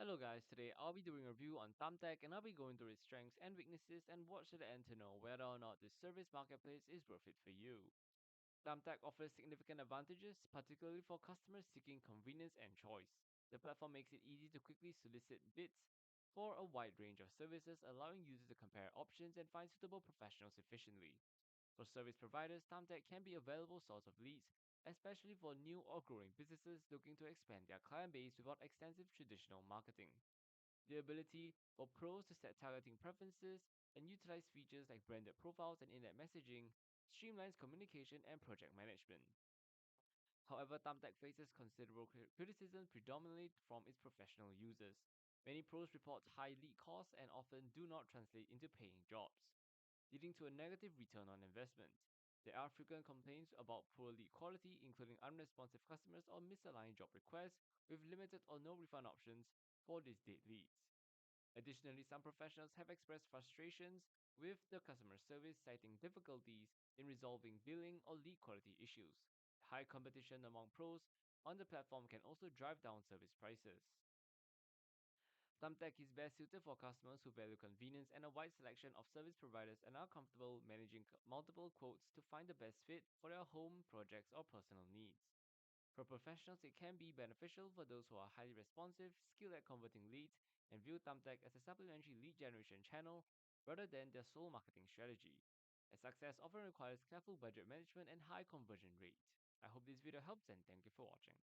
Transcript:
Hello guys, today I'll be doing a review on Thumbtack and I'll be going through its strengths and weaknesses and what should I end to know whether or not this service marketplace is worth it for you. Thumbtack offers significant advantages, particularly for customers seeking convenience and choice. The platform makes it easy to quickly solicit bids for a wide range of services, allowing users to compare options and find suitable professionals efficiently. For service providers, Thumbtack can be a valuable source of leads, especially for new or growing businesses looking to expand their client base without extensive traditional marketing. The ability for pros to set targeting preferences and utilize features like branded profiles and in-app messaging streamlines communication and project management. However, Thumbtack faces considerable criticism predominantly from its professional users. Many pros report high lead costs and often do not translate into paying jobs, leading to a negative return on investment. There are frequent complaints about poor lead quality, including unresponsive customers or misaligned job requests, with limited or no refund options for these dead leads. Additionally, some professionals have expressed frustrations with the customer service, citing difficulties in resolving billing or lead quality issues. High competition among pros on the platform can also drive down service prices. Thumbtack is best suited for customers who value convenience and a wide selection of service providers and are comfortable managing multiple quotes to find the best fit for their home projects or personal needs. For professionals, it can be beneficial for those who are highly responsive, skilled at converting leads, and view Thumbtack as a supplementary lead generation channel rather than their sole marketing strategy. As success often requires careful budget management and high conversion rate. I hope this video helps and thank you for watching.